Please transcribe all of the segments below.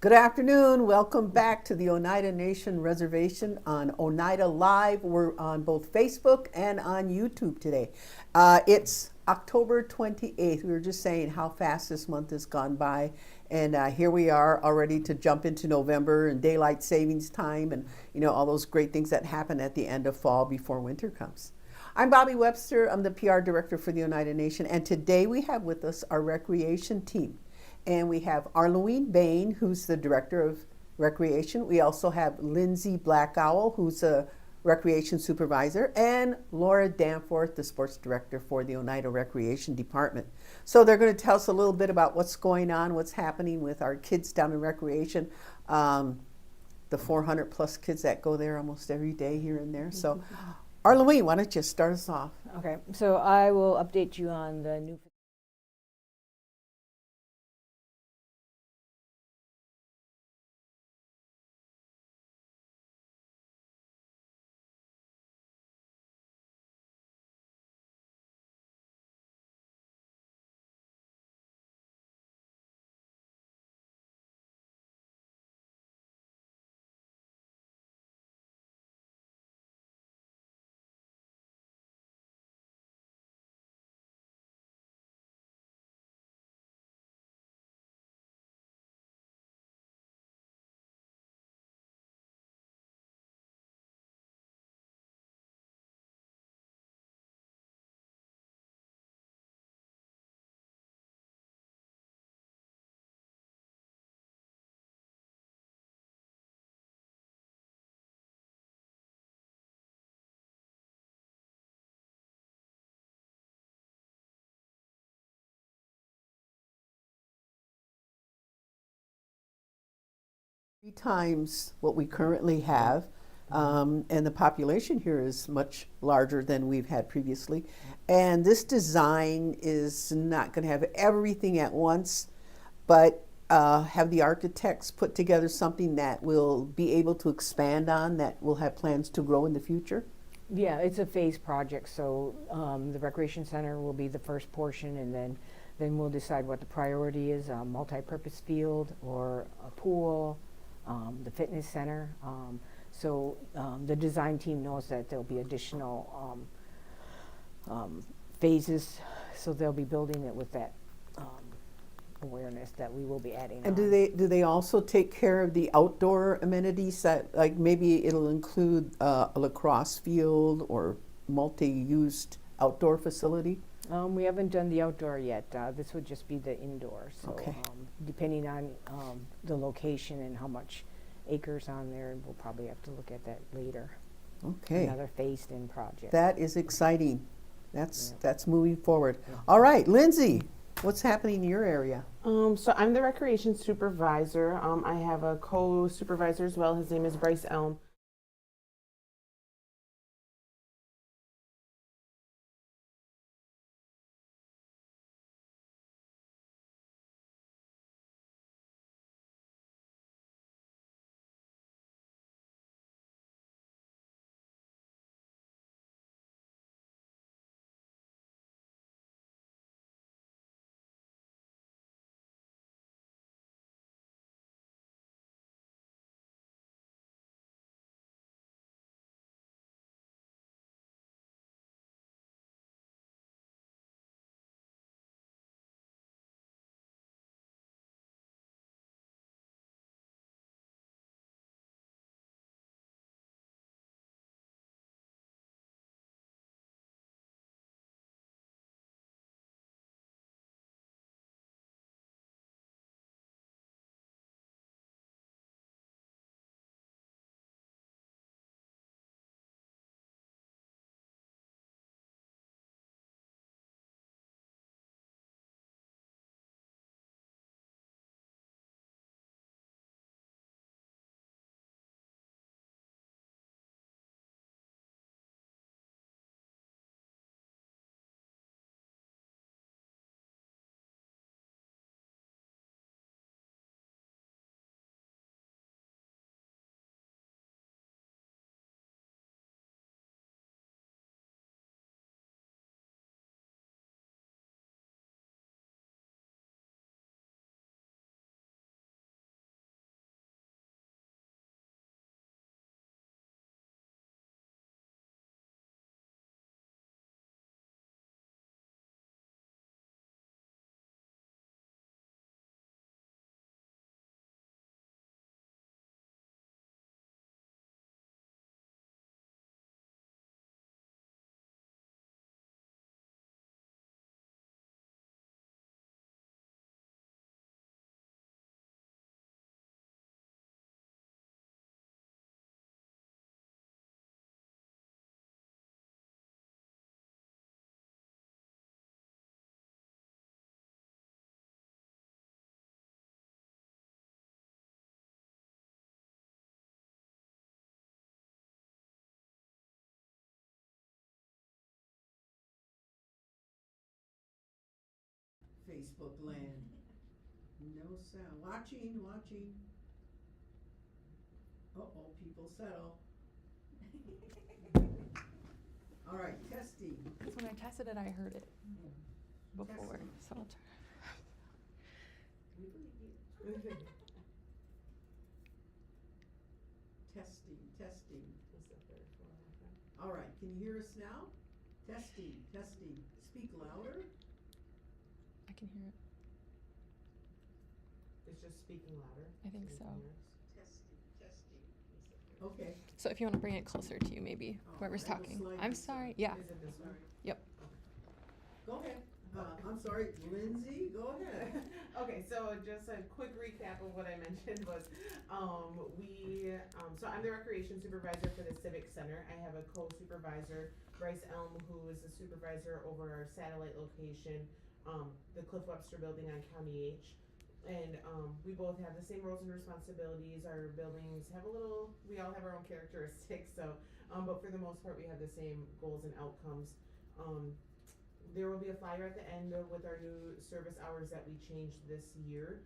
Good afternoon. Welcome back to the Oneida Nation Reservation on Oneida Live. We're on both Facebook and on YouTube today. It's October 28th. We were just saying how fast this month has gone by. And here we are already to jump into November and daylight savings time and, all those great things that happen at the end of fall before winter comes. I'm Bobby Webster. I'm the PR director for the Oneida Nation. And today we have with us our recreation team. And we have Arlouine Bain, who's the director of recreation. We also have Lindsey Blackowl, who's a recreation supervisor, and Lora Danforth, the sports director for the Oneida Recreation Department. So they're going to tell us a little bit about what's going on, what's happening with our kids down in recreation, the 400 plus kids that go there almost every day here and there. So Arlouine, why don't you start us off? Okay, so I will update you on the new Three times what we currently have, and the population here is much larger than we've had previously. And this design is not going to have everything at once, but have the architects put together something that will be able to expand on, that will have plans to grow in the future? Yeah, it's a phase project, so the recreation center will be the first portion, and then we'll decide what the priority is, a multi-purpose field or a pool, the fitness center. So the design team knows that there'll be additional phases, so they'll be building it with that awareness that we will be adding And on. do they also take care of the outdoor amenities that, like maybe it'll include a lacrosse field or multi-used outdoor facility? We haven't done the outdoor yet. This would just be the indoor. So Okay. depending on the location and how much acres on there, we'll probably have to look at that later. Okay. Another phased-in project. That is exciting. Yeah. That's moving forward. All right, Lindsey, what's happening in your area? So I'm the recreation supervisor. I have a co-supervisor as well. His name is Bryce Elm. Facebook land. No sound. Watching. Uh-oh, people settle. All right, testing. Because when I tested it, I heard it before. Testing. So I'll try. Testing. All right, can you hear us now? Testing. Speak louder. I can hear it. It's just speaking louder. I think you so. can hear us. Testing. Okay. So if you want to bring it closer to you, maybe Oh, whoever's I will talking. slide I'm this sorry. one. Yeah. Is it this one? Yep. Go ahead. I'm sorry, Lindsay, go ahead. Okay, so just a quick recap of what I mentioned was, so I'm the recreation supervisor for the Civic Center. I have a co-supervisor, Bryce Elm, who is the supervisor over our satellite location, the Cliff Webster building on County H. And we both have the same roles and responsibilities. Our buildings have we all have our own characteristics, so, but for the most part, we have the same goals and outcomes. There will be a flyer at the end with our new service hours that we changed this year.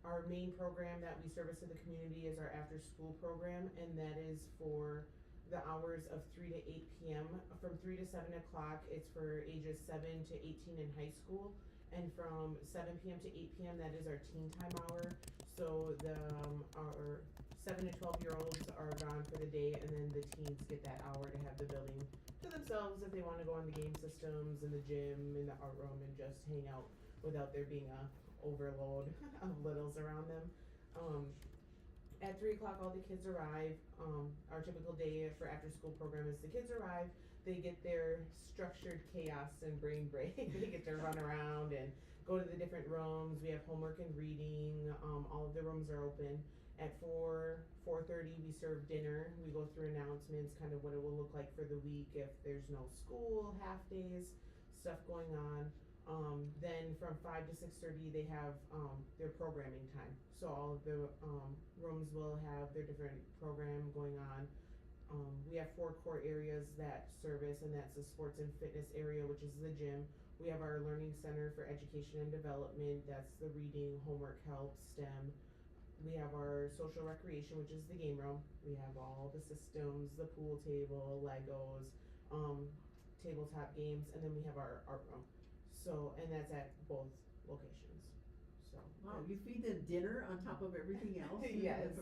Our main program that we service to the community is our after school program, and that is for the hours of 3 to 8 p.m. From 3 to 7 o'clock, it's for ages 7 to 18 in high school. And from 7 p.m. to 8 p.m., that is our teen time hour. So our 7 to 12-year-olds are gone for the day, and then the teens get that hour to have the building to themselves if they want to go on the game systems in the gym, in the art room, and just hang out without there being a overload of littles around them. At 3 o'clock, all the kids arrive. Our typical day for after-school program is the kids arrive, they get their structured chaos and brain break. They get to run around and go to the different rooms. We have homework and reading. All of the rooms are open. At 4:30, we serve dinner. We go through announcements, kind of what it will look like for the week if there's no school, half days, stuff going on. Then from 5 to 6:30, they have their programming time. So all of the rooms will have their different program going on. We have 4 core areas that service, and that's the sports and fitness area, which is the gym. We have our learning center for education and development. That's the reading, homework help, STEM. We have our social recreation, which is the game room. We have all the systems, the pool table, Legos, tabletop games, and then we have our art room. So, and that's at both locations. So. Wow, you feed them dinner on top of everything else? Yes.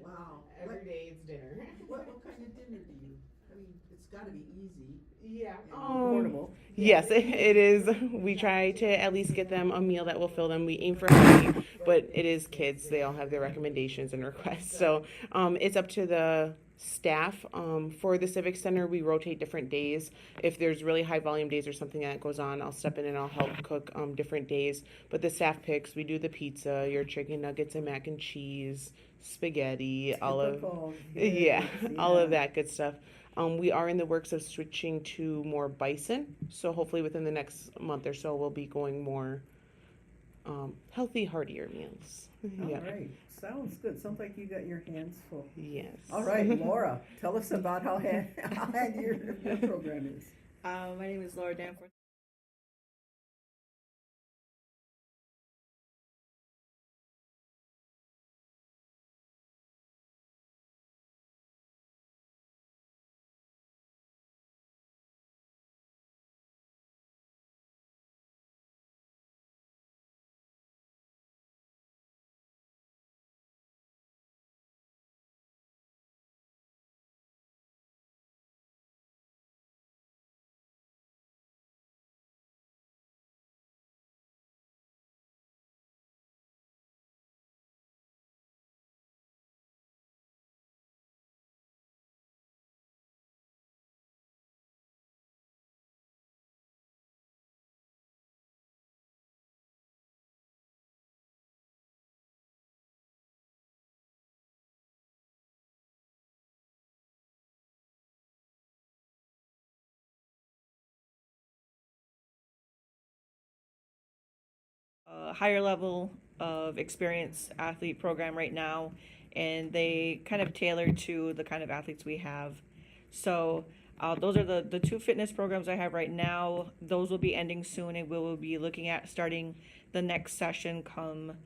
Wow. Every day it's dinner. What kind of dinner do you? I mean, it's got to be easy. Yeah. And portable. Yes, it is. We try to at least get them a meal that will fill them. We aim for healthy, but it is kids. They all have their recommendations and requests. So it's up to the staff. For the Civic Center, we rotate different days. If there's really high volume days or something that goes on, I'll step in and I'll help cook different days. But the staff picks, we do the pizza, your chicken nuggets and mac and cheese, spaghetti, all of all of that good stuff. We are in the works of switching to more bison, so hopefully within the next month or so we'll be going more healthy, heartier meals. All right. Sounds good. Sounds like you got your hands full. Yes. All right, Laura, tell us about how handy your program is. My name is Lora Danforth. A higher level of experience athlete program right now, and they kind of tailor to the kind of athletes we have. So Those are the two fitness programs I have right now. Those will be ending soon, and we will be looking at starting the next session come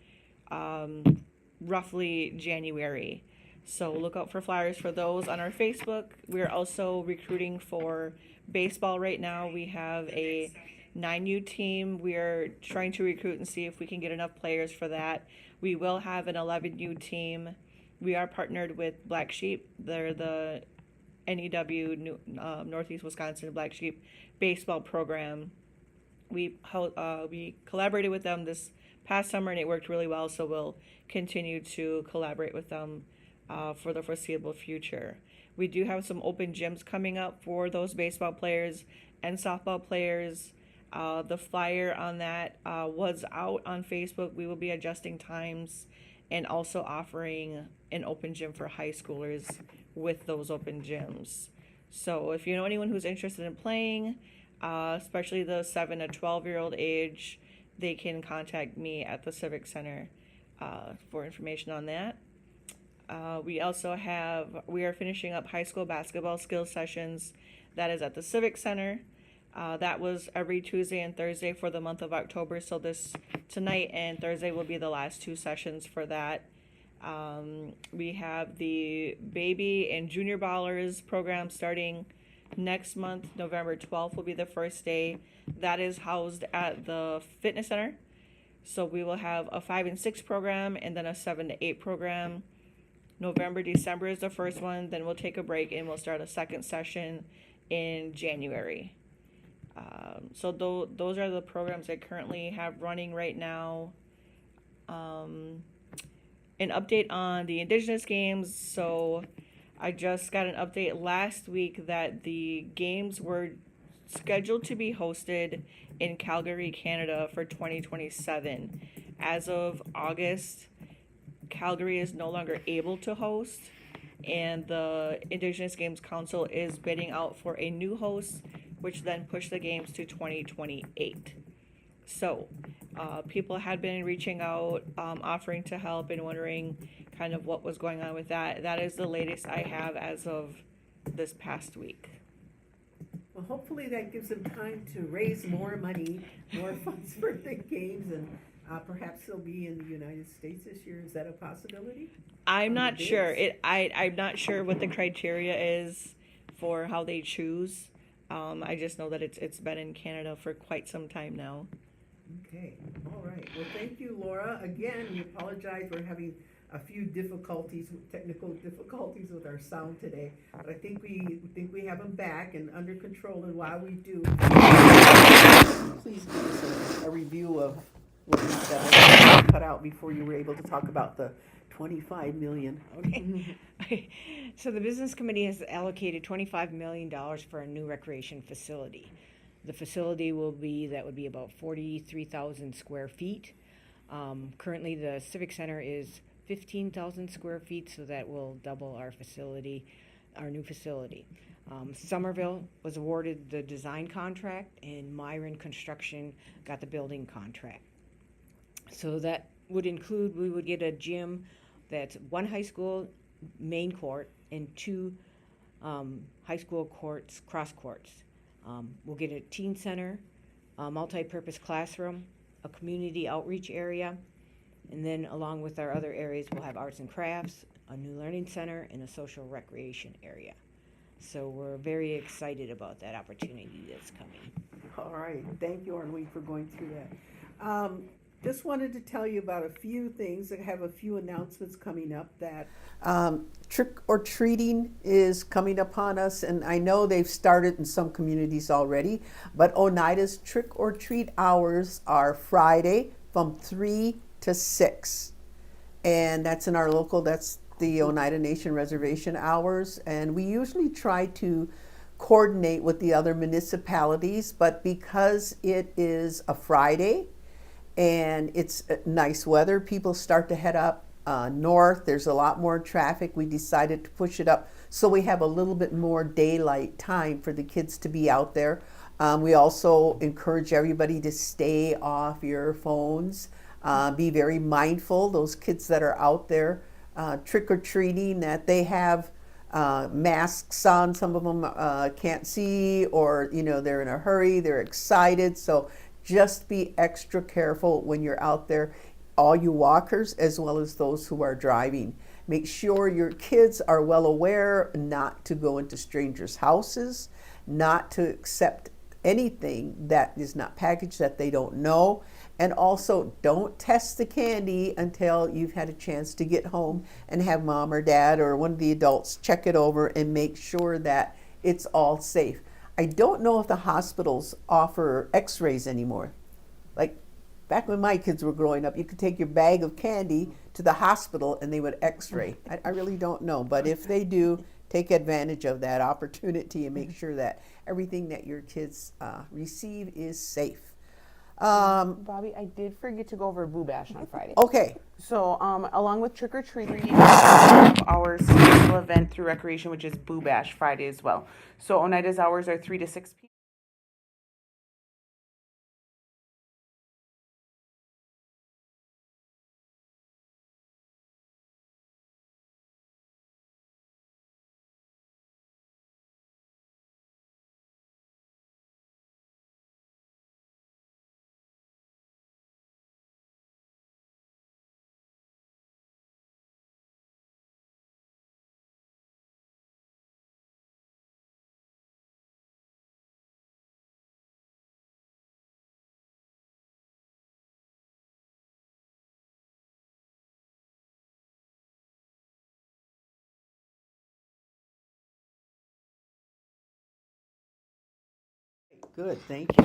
roughly January. So look out for flyers for those on our Facebook. We're also recruiting for baseball right now. We have a 9U team. We are trying to recruit and see if we can get enough players for that. We will have an 11U team. We are partnered with Black Sheep. They're the NEW, Northeast Wisconsin Black Sheep baseball program. We collaborated with them this past summer, and it worked really well, so we'll continue to collaborate with them for the foreseeable future. We do have some open gyms coming up for those baseball players and softball players. The flyer on that was out on Facebook. We will be adjusting times and also offering an open gym for high schoolers with those open gyms. So if you know anyone who's interested in playing, especially the 7 to 12-year-old age, they can contact me at the Civic Center for information on that. We are finishing up high school basketball skills sessions. That is at the Civic Center. That was every Tuesday and Thursday for the month of October. So tonight and Thursday will be the last two sessions for that. We have the baby and junior ballers program starting next month. November 12th will be the first day. That is housed at the fitness center. So we will have a 5 and 6 program and then a 7 to 8 program. November, December is the first one. Then we'll take a break and we'll start a second session in January. So those are the programs I currently have running right now. An update on the Indigenous Games. So I just got an update last week that the games were scheduled to be hosted in Calgary, Canada for 2027. As of August, Calgary is no longer able to host, and the Indigenous Games Council is bidding out for a new host, which then pushed the games to 2028. So people had been reaching out, offering to help and wondering kind of what was going on with that. That is the latest I have as of this past week. Well, hopefully that gives them time to raise more money, more funds for the games, and perhaps they'll be in the United States this year. Is that a possibility? I'm not sure. I'm not sure what the criteria is for how they choose. I just know that it's been in Canada for quite some time now. Okay, all right. Well, thank you, Laura. Again, we apologize. We're having a few technical difficulties with our sound today, but I think we have them back and under control. And while we do, please give us a review of what you said cut out before you were able to talk about the $25 million. Okay. So the business committee has allocated $25 million for a new recreation facility. The facility would be about 43,000 square feet. Currently, the Civic Center is 15,000 square feet, so that will double our new facility. Somerville was awarded the design contract, and Myron Construction got the building contract. So that would include, we would get a gym that's one high school main court and two high school courts, cross courts. We'll get a teen center, a multi-purpose classroom, a community outreach area, and then along with our other areas, we'll have arts and crafts, a new learning center, and a social recreation area. So we're very excited about that opportunity that's coming. All right. Thank you, Arlouine, for going through that. Just wanted to tell you about a few things. I have a few announcements coming up that trick or treating is coming upon us, and I know they've started in some communities already, but Oneida's trick or treat hours are Friday from 3 to 6, and that's in our local, that's the Oneida Nation Reservation hours, and we usually try to coordinate with the other municipalities, but because it is a Friday, and it's nice weather, people start to head up north. There's a lot more traffic. We decided to push it up so we have a little bit more daylight time for the kids to be out there. We also encourage everybody to stay off your phones. Be very mindful, those kids that are out there trick-or-treating, that they have masks on. Some of them can't see, or they're in a hurry, they're excited. So just be extra careful when you're out there, all you walkers as well as those who are driving. Make sure your kids are well aware not to go into strangers' houses, not to accept anything that is not packaged that they don't know. And also, don't test the candy until you've had a chance to get home and have mom or dad or one of the adults check it over and make sure that it's all safe. I don't know if the hospitals offer x-rays anymore. Like back when my kids were growing up, you could take your bag of candy to the hospital and they would x-ray. I really don't know, but if they do, take advantage of that opportunity and make sure that everything that your kids receive is safe. Bobby, I did forget to go over Boo Bash on Friday. Okay. So, along with trick or treating, we have our seasonal event through Recreation, which is Boo Bash Friday as well. So, Oneida's hours are 3 to 6 p.m. Good, thank you.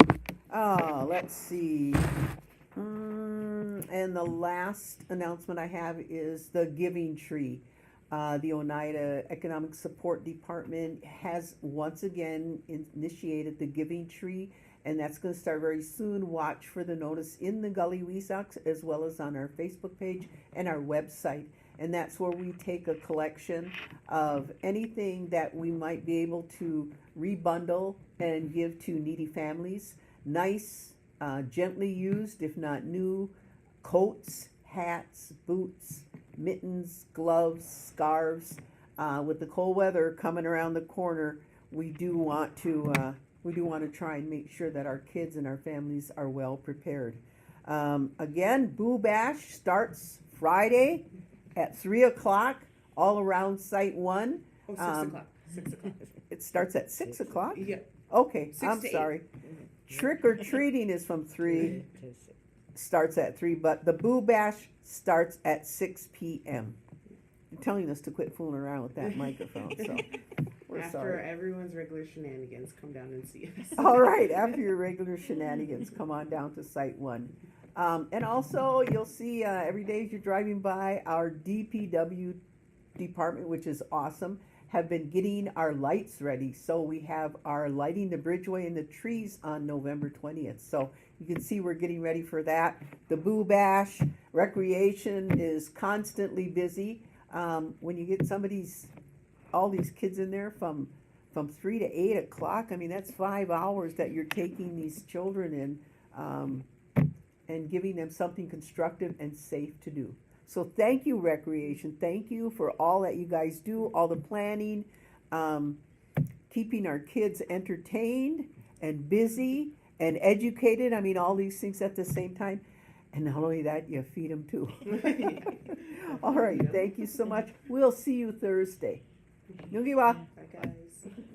Let's see. And the last announcement I have is the Giving Tree. The Oneida Economic Support Department has once again initiated the Giving Tree, and that's going to start very soon. Watch for the notice in the Gully Weesox as well as on our Facebook page and our website. And that's where we take a collection of anything that we might be able to rebundle and give to needy families. Nice, gently used, if not new, coats, hats, boots, mittens, gloves, scarves. With the cold weather coming around the corner, we do want to try and make sure that our kids and our families are well prepared. Again, Boo Bash starts Friday at 3 o'clock all around Site 1. Oh, 6 o'clock. 6 o'clock. It starts at 6 o'clock? Yeah. Okay, 6 I'm to 8. sorry. Trick or treating is from 3, starts at 3, but the Boo Bash starts at 6 p.m. You're telling us to quit fooling around with that microphone, so we're After sorry. everyone's regular shenanigans, come down and see us. All right, after your regular shenanigans, come on down to Site 1. And also, you'll see every day as you're driving by, our DPW department, which is awesome, have been getting our lights ready. So we have our lighting the bridgeway and the trees on November 20th. So you can see we're getting ready for that. The Boo Bash Recreation is constantly busy. When you get all these kids in there from 3 to 8 o'clock, I mean, that's 5 hours that you're taking these children in and giving them something constructive and safe to do. So thank you, Recreation. Thank you for all that you guys do, all the planning, keeping our kids entertained and busy and educated. I mean, all these things at the same time. And not only that, you feed them too. All right, thank you so much. We'll see you Thursday. Nugiwa. Bye, guys.